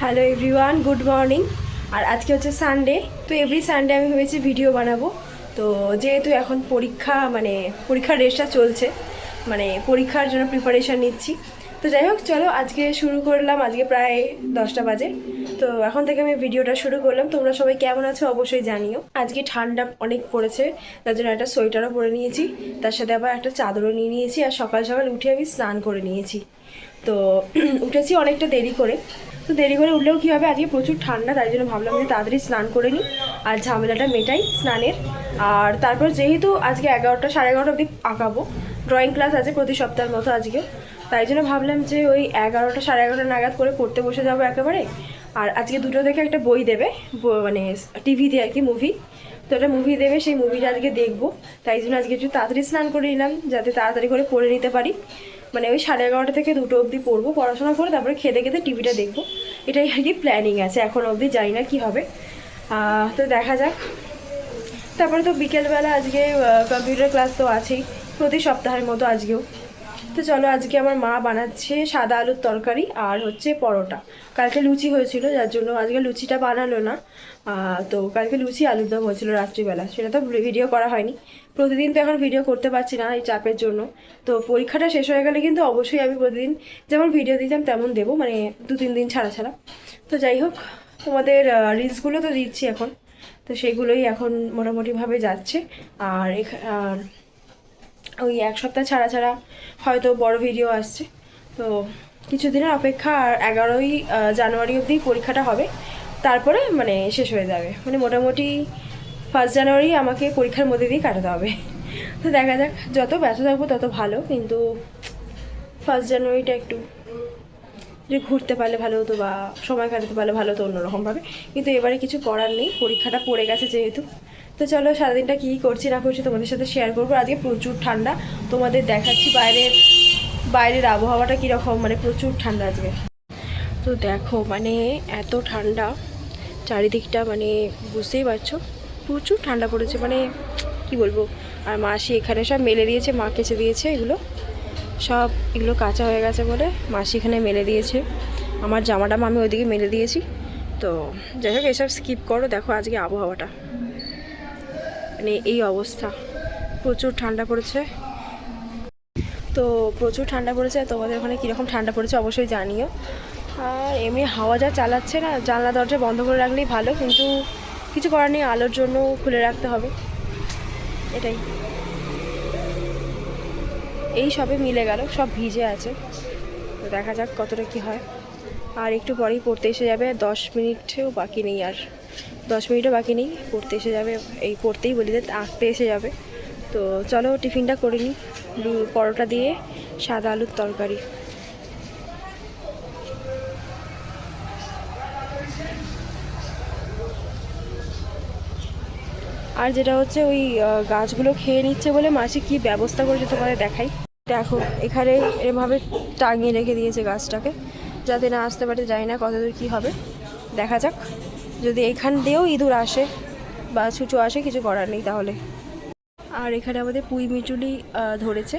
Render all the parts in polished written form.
Hello everyone, good morning. আর আজকে হচ্ছে সানডে, তো এভরি সানডে আমি ভেবেছি ভিডিও বানাবো। তো যেহেতু এখন পরীক্ষার রেসটা চলছে, পরীক্ষার জন্য প্রিপারেশান নিচ্ছি। তো যাই হোক, চলো আজকে শুরু করলাম। আজকে প্রায় 10টা বাজে, তো এখন থেকে আমি ভিডিওটা শুরু করলাম। তোমরা সবাই কেমন আছো অবশ্যই জানিও। আজকে ঠান্ডা অনেক পড়েছে, তার জন্য একটা সোয়েটারও পরে নিয়েছি, তার সাথে আবার একটা চাদরও নিয়ে নিয়েছি। আর সকাল সকাল উঠে আমি স্নান করে নিয়েছি। তো উঠেছি অনেকটা দেরি করে। তো দেরি করে উঠলেও কী হবে, আজকে প্রচুর ঠান্ডা, তাই জন্য ভাবলাম যে তাড়াতাড়ি স্নান করে নিই আর ঝামেলাটা মেটাই স্নানের। আর তারপর যেহেতু আজকে 11টা 11:30 অবধি আঁকাবো, ড্রয়িং ক্লাস আছে প্রতি সপ্তাহের মতো আজকে, তাই জন্য ভাবলাম যে ওই 11টা 11:30 নাগাদ করে পড়তে বসে যাবো একেবারে। আর আজকে 2টো থেকে একটা বই দেবে, টিভিতে আর কি, মুভি। তো একটা মুভি দেবে, সেই মুভিটা আজকে দেখবো। তাই জন্য আজকে একটু তাড়াতাড়ি স্নান করে নিলাম, যাতে তাড়াতাড়ি করে পড়ে নিতে পারি। ওই 11:30 থেকে 2টো অবধি পড়বো, পড়াশোনা করে তারপরে খেতে খেতে টিভিটা দেখবো। এটাই আর কি প্ল্যানিং আছে, এখন অবধি জানি না কী হবে। তো দেখা যাক। তারপরে তো বিকেলবেলা আজকে কম্পিউটার ক্লাস তো আছেই, প্রতি সপ্তাহের মতো আজকেও। তো চলো, আজকে আমার মা বানাচ্ছে সাদা আলুর তরকারি আর হচ্ছে পরোটা। কালকে লুচি হয়েছিল, যার জন্য আজকে লুচিটা বানালো না। তো কালকে লুচি আলুর দম হয়েছিল রাত্রিবেলা, সেটা তো ভিডিও করা হয়নি। প্রতিদিন তো এখন ভিডিও করতে পারছি না এই চাপের জন্য। তো পরীক্ষাটা শেষ হয়ে গেলে কিন্তু অবশ্যই আমি প্রতিদিন যেমন ভিডিও দিতাম তেমন দেবো, 2-3 দিন ছাড়া ছাড়া। তো যাই হোক, তোমাদের রিলসগুলো তো দিচ্ছি এখন, তো সেগুলোই এখন মোটামুটিভাবে যাচ্ছে। আর ওই এক সপ্তাহ ছাড়া ছাড়া হয়তো বড় ভিডিও আসছে। তো কিছুদিনের অপেক্ষা, আর 11ই জানুয়ারি অবধি পরীক্ষাটা হবে, তারপরে শেষ হয়ে যাবে। মোটামুটি 1 জানুয়ারি আমাকে পরীক্ষার মধ্যে দিয়ে কাটাতে হবে। তো দেখা যাক, যত ব্যস্ত থাকবো তত ভালো, কিন্তু 1 জানুয়ারিটা একটু যে ঘুরতে পারলে ভালো হতো বা সময় কাটাতে পারলে ভালো হতো অন্যরকমভাবে। কিন্তু এবারে কিছু করার নেই, পরীক্ষাটা পড়ে গেছে যেহেতু। তো চলো, সারাদিনটা কী করছি না করছি তোমাদের সাথে শেয়ার করবো। আজকে প্রচুর ঠান্ডা, তোমাদের দেখাচ্ছি বাইরের আবহাওয়াটা কীরকম। প্রচুর ঠান্ডা আজকে। তো দেখো, এত ঠান্ডা চারিদিকটা, বুঝতেই পারছো, প্রচুর ঠান্ডা পড়েছে, কি বলবো। আর মাসি এখানে সব মেলে দিয়েছে, মা কেচে দিয়েছে এগুলো কাঁচা হয়ে গেছে বলে মাসি এখানে মেলে দিয়েছে। আমার জামাটা আমি ওইদিকে মেলে দিয়েছি। তো যাই হোক, এসব স্কিপ করো। দেখো আজকে আবহাওয়াটা, এই অবস্থা, প্রচুর ঠান্ডা পড়েছে। তো প্রচুর ঠান্ডা পড়েছে, তোমাদের ওখানে কীরকম ঠান্ডা পড়েছে অবশ্যই জানিও। আর এমনি হাওয়া যা চালাচ্ছে না, জানলা দরজা বন্ধ করে রাখলেই ভালো, কিন্তু কিছু করার নেই, আলোর জন্য খুলে রাখতে হবে, এটাই। এই সবে মিলে গেল, সব ভিজে আছে। তো দেখা যাক কতটা কি হয়। আর একটু পরেই পড়তে এসে যাবে, 10 মিনিটেও বাকি নেই, আর 10 মিনিটও বাকি নেই, পড়তে এসে যাবে। এই পড়তেই বলি যে আঁকতে এসে যাবে। তো চলো টিফিনটা করে নিই, পরোটা দিয়ে সাদা আলুর তরকারি। আর যেটা হচ্ছে, ওই গাছগুলো খেয়ে নিচ্ছে বলে মাসি কি ব্যবস্থা করেছে তোমাদের দেখাই। দেখো এখানে এভাবে টাঙিয়ে রেখে দিয়েছে গাছটাকে, যাতে না আসতে পারে। জানি না কতদূর কী হবে, দেখা যাক। যদি এখান দিয়েও ইঁদুর আসে বা ছুঁচো আসে, কিছু করার নেই তাহলে। আর এখানে আমাদের পুঁই মিচুলি ধরেছে,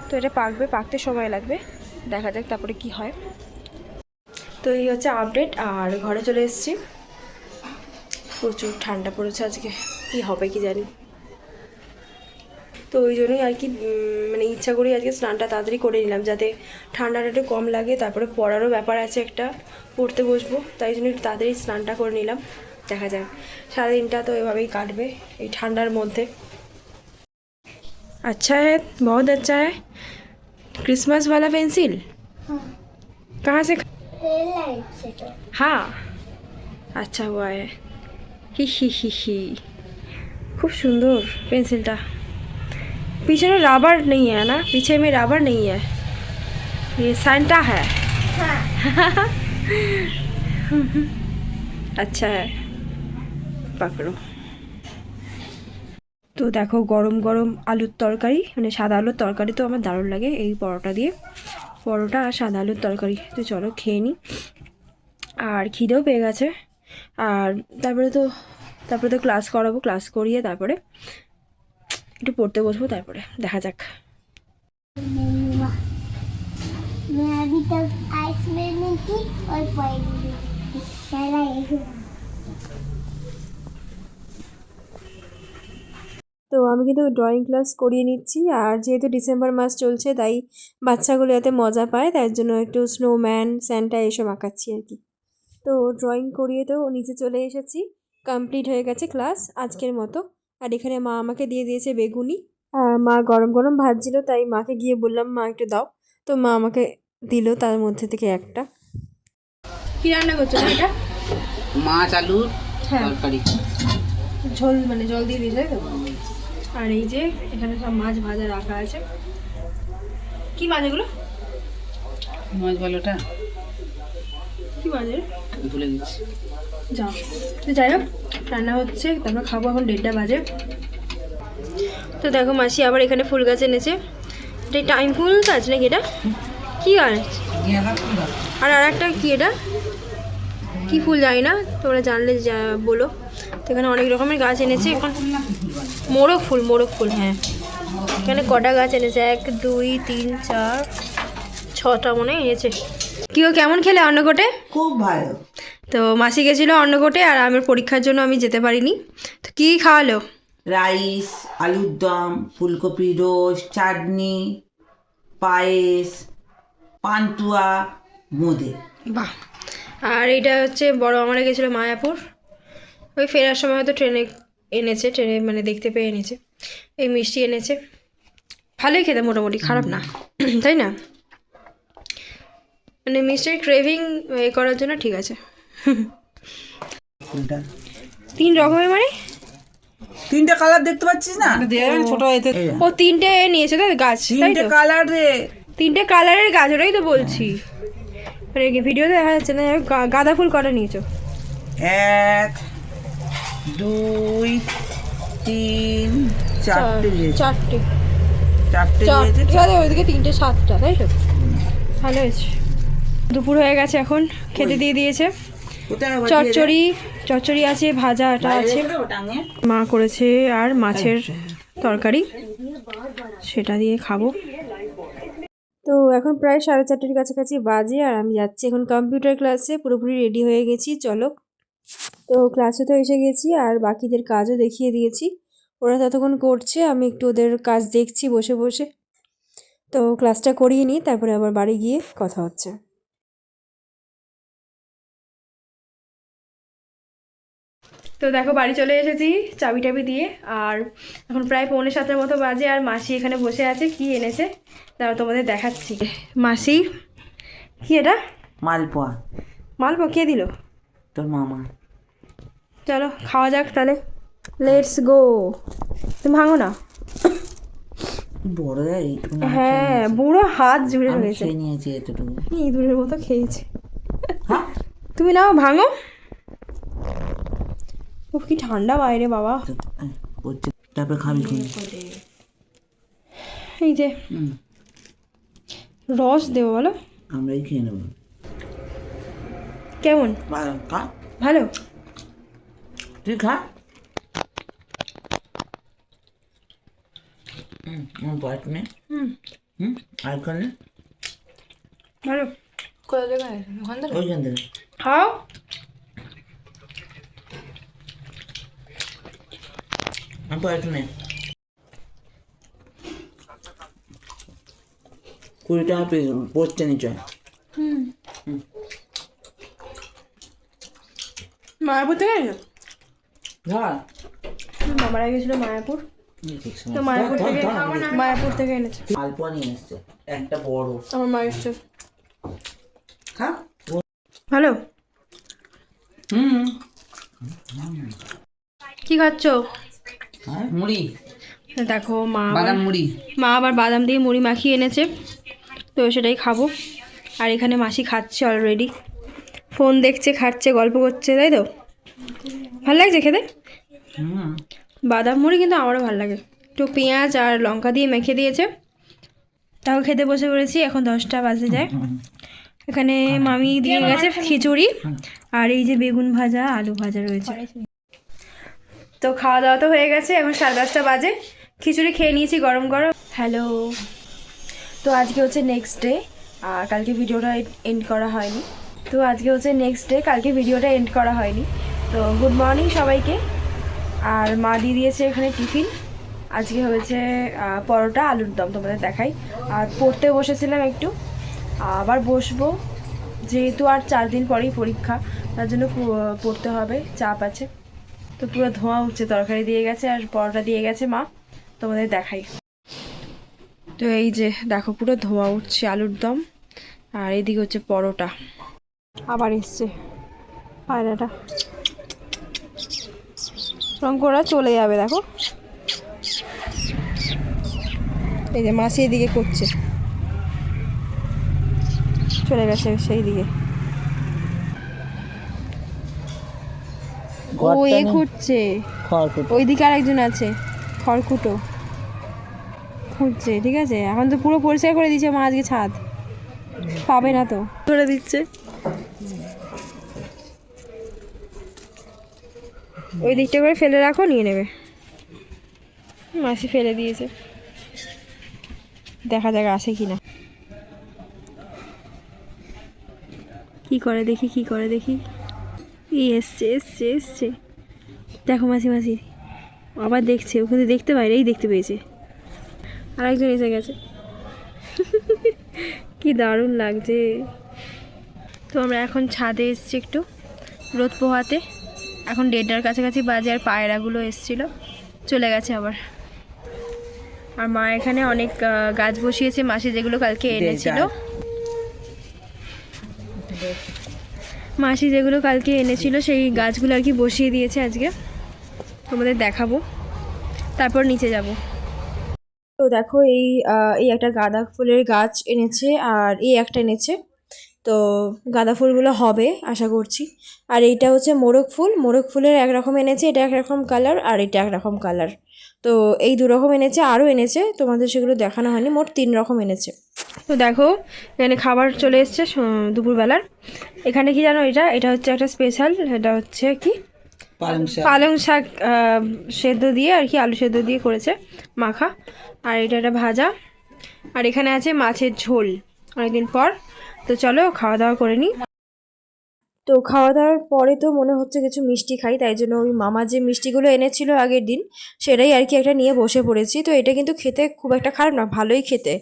তো এটা পাকতে সময় লাগবে, দেখা যাক তারপরে কি হয়। তো এই হচ্ছে আপডেট। আর ঘরে চলে এসেছি, প্রচুর ঠান্ডা পড়েছে আজকে, কি হবে কি জানি। তো ওই জন্যই আর কি, ইচ্ছা করি আজকে স্নানটা তাড়াতাড়ি করে নিলাম, যাতে ঠান্ডাটা একটু কম লাগে। তারপরে পড়ারও ব্যাপার আছে একটা, পড়তে বসবো, তাই জন্য একটু তাড়াতাড়ি স্নানটা করে নিলাম। দেখা যায়, সারাদিনটা তো এভাবেই কাটবে এই ঠান্ডার মধ্যে। अच्छा है, बहुत अच्छा है। क्रिसमस वाला पेंसिल कहाँ से? हाँ, अच्छा हुआ है। হি হি হি হি, खूब सुंदर पेंसिलটা। पीछे में रबर नहीं है ना, पीछे में रबर नहीं है, ये सैंटा है। अच्छा है, पकड़ो। তো দেখো, গরম গরম আলুর তরকারি, সাদা আলুর তরকারি তো আমার দারুণ লাগে, এই পরোটা দিয়ে, পরোটা আর সাদা আলুর তরকারি। তো চলো খেয়ে নিই। আর খিদেও পেয়ে গেছে। আর তারপরে তো ক্লাস করাবো, ক্লাস করিয়ে তারপরে একটু পড়তে বসবো, তারপরে দেখা যাক। मैं अभी तक आइस में थी और पढ़ रही थी। আমি কিন্তু ড্রয়িং ক্লাস করিয়ে নিচ্ছি, আর যেহেতু ডিসেম্বর মাস চলছে তাই বাচ্চাগুলো যাতে মজা পায় তার জন্য একটু স্নোম্যান, স্যান্টা এসব আঁকাচ্ছি আর কি। তো ড্রয়িং করিয়ে তো নিচে চলে এসেছি, কমপ্লিট হয়ে গেছে ক্লাস আজকের মতো। আর এখানে মা আমাকে দিয়ে দিয়েছে বেগুনি, আর মা গরম গরম ভাজছিল তাই মাকে গিয়ে বললাম মা একটু দাও, তো মা আমাকে দিল তার মধ্যে থেকে একটা। কি রান্না করছো এটা? মাছ আলুর হ্যাঁ, তরকারি, ঝোল মানে জল দিয়ে দিয়েছে তো। আর এই যে এখানে সব মাছ ভাজা রাখা আছে। কি মাছ এগুলো? মাছ ভালোটা কি মাছ এর? ভুলে গেছি। যাও, তো যাই হোক রান্না হচ্ছে, তারপর খাবো। এখন 1:30 বাজে। তো দেখো মাসি আবার এখানে ফুল গাছ এনেছে। এটা টাইম ফুল গাছ নাকি? এটা কি গাছ? আর একটা কি, এটা কি ফুল জানি না, তোমরা জানলে বলো। তো এখানে অনেক রকমের গাছ এনেছে। এখন মোরগ ফুল, হ্যাঁ। এখানে কটা গাছ এনেছে? 1 2 3 4 6টা মনে হয় এনেছে। কি গো, কেমন খেলে অন্নকূটে? খুব ভালো। তো মাসি গেছিলো অন্নকূটে, আর আমার পরীক্ষার জন্য আমি যেতে পারিনি। তো কী খাওয়ালো? রাইস, আলুর দম, ফুলকপি রোস্ট, চাটনি, পায়েস, পান্তুয়া, বোঁদে। বাহ। আর এটা হচ্ছে বড় আমারা গেছিলো মায়াপুর, ওই ফেরার সময় হয়তো ট্রেনে এনেছে, ট্রেনে মানে দেখতে পেয়ে এনেছে। এই মিষ্টি এনেছে, ভালোই খেতে, মোটামুটি খারাপ না, তাই না? মানে মিষ্টির ক্রেভিং করার জন্য ঠিক আছে। 3 রকমের মানে 3টে কালার দেখতে পাচ্ছিস না? ছোট এতে ও 3টে নিয়েছে তো গাছ, তাই 3টে তো? কালার রে। 3টে কালারের গাছ, ওটাই তো বলছি। মানে ভিডিওতে দেখা যাচ্ছে না। গাঁদা ফুল কটা নিয়েছো? 1 2 3 4টে দিয়েছে। 4টে। 4টে দিয়েছে। ঠিক আছে, ওইদিকে 3টে 7টা, তাই তো? ভালো হয়েছে। দুপুর হয়ে গেছে, এখন খেতে দিয়ে দিয়েছে। কোথায় চচ্চড়ি আছে, ভাজাটা আছে, মা করেছে, আর মাছের তরকারি, সেটা দিয়ে খাবো। তো এখন প্রায় 4:30 কাছাকাছি বাজে, আর আমি যাচ্ছি এখন কম্পিউটার ক্লাসে। পুরোপুরি রেডি হয়ে গেছি, চলো। তো ক্লাসে তো এসে গেছি, আর বাকিদের কাজও দেখিয়ে দিয়েছি। ওরা ততক্ষণ করছে, আমি একটু ওদের কাজ দেখছি বসে বসে। তো ক্লাসটা করিয়ে নিই, তারপরে আবার বাড়ি গিয়ে কথা হচ্ছে। তো দেখো বাড়ি চলে এসেছি চাবি টাবি দিয়ে, আর এখন প্রায় 6:45 মতো বাজে, আর মাসি এখানে বসে আছে। কি এনেছে দাঁড়াও তোমাদের দেখাচ্ছি। মাসি, কি এটা? মালপোয়া। মালপো কে দিল? তোর মামা। চলো খাওয়া যাক তাহলে, লেটস গো। তুমি ভাঙো না। বড় দেয় এইটুকু। হ্যাঁ, বুড়ো হাত জুড়ে রয়েছে। খেয়ে নিয়েছি এতটুকু। ইঁদুরের মতো খেয়েছে। হ্যাঁ, তুমি নাও, ভাঙো। ও কি ঠান্ডা বাইরে বাবা। তারপরে খাবি খুব। এই যে রস দেবো, বলো। আমরাই খেয়ে নেবো। কেমন? ভালো। তুই খা। বাট নে। আর খানে ভালো। কোথা থেকে? ওইখান থেকে খাও। বাট নে। 20 টাকা পিস পড়ছে নিচে। মায়াপুর থেকে এনেছো? হ্যাঁ, মামারা গেছিল মায়াপুর, তো মায়াপুর থেকে এনেছে। মালপোয়া নিয়ে এসছে একটা বড়। আমার মা এসছে। খা। ভালো। কি খাচ্ছ? মুড়ি, দেখো মা বাদাম মুড়ি। মা আবার বাদাম দিয়ে মুড়ি মাখিয়ে এনেছে, তো সেটাই খাবো। আর এখানে মাসি খাচ্ছে অলরেডি, ফোন দেখছে, খাচ্ছে, গল্প করছে, তাই তো? ভালো লাগছে খেতে বাদাম মুড়ি, কিন্তু আমারও ভালো লাগে। একটু পেঁয়াজ আর লঙ্কা দিয়ে মেখে দিয়েছে, তাও খেতে বসে পড়েছি। এখন 10টা বাজে যায়। এখানে মামি দিয়ে গেছে খিচুড়ি, আর এই যে বেগুন ভাজা, আলু ভাজা রয়েছে। তো খাওয়া দাওয়া তো হয়ে গেছে, এখন 10:30 বাজে। খিচুড়ি খেয়ে নিয়েছি গরম গরম। হ্যালো, তো আজকে হচ্ছে নেক্সট ডে, আর কালকে ভিডিওটা এন্ড করা হয়নি। কালকে ভিডিওটা এন্ড করা হয়নি। তো গুড মর্নিং সবাইকে। আর মা দিয়ে দিয়েছে এখানে টিফিন, আজকে হয়েছে পরোটা আলুর দম, তোমাদের দেখাই। আর পড়তে বসেছিলাম একটু, আবার বসবো, যেহেতু আর 4 দিন পরেই পরীক্ষা, তার জন্য পড়তে হবে, চাপ আছে। তো পুরো ধোঁয়া উঠছে, তরকারি দিয়ে গেছে আর পরোটা দিয়ে গেছে মা, তোমাদের দেখাই। তো এই যে দেখো পুরো ধোঁয়া উঠছে আলুর দম, আর এইদিকে হচ্ছে পরোটা। আবার এসছে পায়রাটা, রঙ্করা চলে যাবে দেখো। এই যে মাসি এদিকে করছে, চলে গেছে সেই দিকে। ও এ খুঁজছে, ওইদিকে আরেকজন আছে খড়কুটো খুঁজছে। ঠিক আছে, এখন তো পুরো পরিষ্কার করে দিচ্ছে মা আজকে, ছাদ পাবে না তো, করে দিচ্ছে। ওই দিকটা করে ফেলে রাখো, নিয়ে নেবে। মাসি ফেলে দিয়েছে, দেখা যাক আসে কিনা। কি করে দেখি, কি করে দেখি। এই এসছে এসছে এসছে, দেখো মাসি মাসি আবার দেখছে, ওখানে দেখতে পাই, এই দেখতে পেয়েছে, আর একজন এসে গেছে। কি দারুণ লাগছে। তো আমরা এখন ছাদে এসছি একটু রোদ পোহাতে, এখন 1:30টার কাছাকাছি বাজে, আর পায়রাগুলো এসছিল, চলে গেছে আবার। আর মা এখানে অনেক গাছ বসিয়েছে, মাসি যেগুলো কালকে এনেছিল, মাসি যেগুলো কালকে এনেছিল সেই গাছগুলো আর কি বসিয়ে দিয়েছে আজকে, তোমাদের দেখাবো, তারপর নিচে যাব। তো দেখো এই এই একটা গাঁদা ফুলের গাছ এনেছে, আর এই একটা এনেছে। তো গাঁদা ফুলগুলো হবে আশা করছি। আর এইটা হচ্ছে মোরগ ফুল, মোরগ ফুলের একরকম এনেছে, এটা একরকম কালার, আর এটা একরকম কালার। তো এই 2 রকম এনেছে, আরও এনেছে, তোমাদের সেগুলো দেখানো হয়নি, মোট 3 রকম এনেছে। তো দেখো এখানে খাবার চলে এসছে দুপুরবেলার। এখানে কি জানো, এটা হচ্ছে একটা স্পেশাল, এটা হচ্ছে কি পালং শাক সেদ্ধ দিয়ে আর কি, আলু সেদ্ধ দিয়ে করেছে মাখা, আর এটা একটা ভাজা, আর এখানে আছে মাছের ঝোল অনেকদিন পর। তো চলো খাওয়া দাওয়া করে নিই। তো খাওয়া দাওয়ার পরে তো মনে হচ্ছে কিছু মিষ্টি খাই, তাই জন্য ওই মামা যে মিষ্টিগুলো এনেছিল আগের দিন, সেটাই আর কি একটা নিয়ে বসে পড়েছি। তো এটা কিন্তু খেতে খুব একটা খারাপ না, ভালোই খেতে।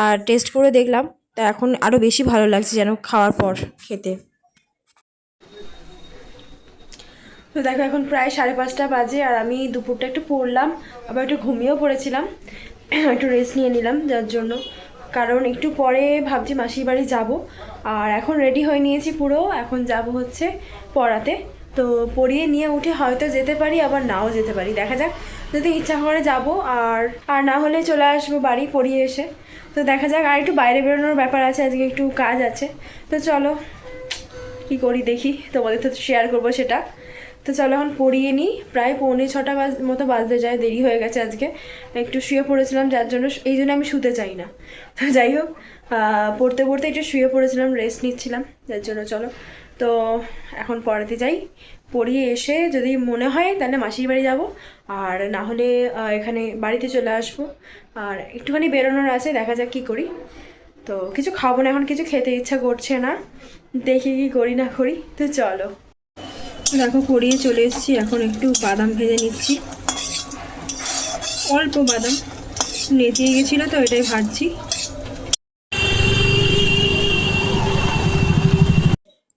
আর টেস্ট করে দেখলাম, তা এখন আরও বেশি ভালো লাগছে যেন খাওয়ার পর খেতে। তো দেখো এখন প্রায় 5:30 বাজে, আর আমি দুপুরটা একটু পড়লাম, আবার একটু ঘুমিয়েও পড়েছিলাম, একটু রেস্ট নিয়ে নিলাম যার জন্য, কারণ একটু পরে ভাবছি মাসির বাড়ি যাব। আর এখন রেডি হয়ে নিয়েছি পুরো, এখন যাব হচ্ছে পড়াতে। তো পড়িয়ে নিয়ে উঠে হয়তো যেতে পারি, আবার নাও যেতে পারি, দেখা যাক। যদি ইচ্ছা করে যাব, আর না হলে চলে আসবো বাড়ি পড়িয়ে এসে। তো দেখা যাক, আর একটু বাইরে বেরোনোর ব্যাপার আছে, আজকে একটু কাজ আছে। তো চলো কী করি দেখি, তোমাদের তো শেয়ার করবো সেটা। তো চলো এখন পড়িয়ে নিই, প্রায় 5:45 মতো বাজতে যায়, দেরি হয়ে গেছে আজকে, একটু শুয়ে পড়েছিলাম যার জন্য, এই জন্য আমি শুতে চাই না। তো যাই হোক, পড়তে পড়তে একটু শুয়ে পড়েছিলাম, রেস্ট নিচ্ছিলাম যার জন্য। চলো তো এখন পড়াতে যাই, পড়িয়ে এসে যদি মনে হয় তাহলে মাসির বাড়ি যাব, আর না হলে এখানে বাড়িতে চলে আসবো। আর একটুখানি বেরোনোর আছে, দেখা যাক কী করি। তো কিছু খাবো না এখন, কিছু খেতে ইচ্ছা করছে না, দেখি কি করি না করি। তো চলো দেখো পড়িয়ে চলে এসেছি, এখন একটু বাদাম ভেজে নিচ্ছি, অল্প বাদাম নেতিয়ে গেছিলো তো এটাই ভাজছি।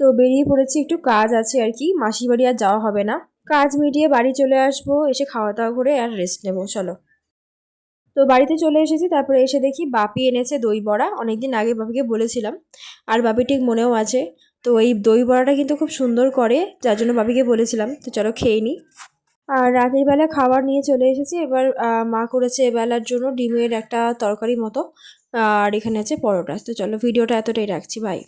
তো বেরিয়ে পড়েছি, একটু কাজ আছে আর কি, মাসির বাড়ি আর যাওয়া হবে না, কাজ মিটিয়ে বাড়ি চলে আসবো, এসে খাওয়া দাওয়া করে আর রেস্ট নেবো। চলো তো বাড়িতে চলে এসেছি, তারপরে এসে দেখি বাপি এনেছে দই বড়া, অনেকদিন আগে বাপিকে বলেছিলাম, আর বাপি ঠিক মনেও আছে। তো এই দই বড়াটা কিন্তু খুব সুন্দর করে, যার জন্য বাপিকে বলেছিলাম। তো চলো খেয়ে নিই। আর রাতের বেলা খাবার নিয়ে চলে এসেছি, এবার মা করেছে এবেলার জন্য ডিমের একটা তরকারি মতো, আর এখানে আছে পরোটা। তো চলো ভিডিওটা এতটাই রাখছি, বাই।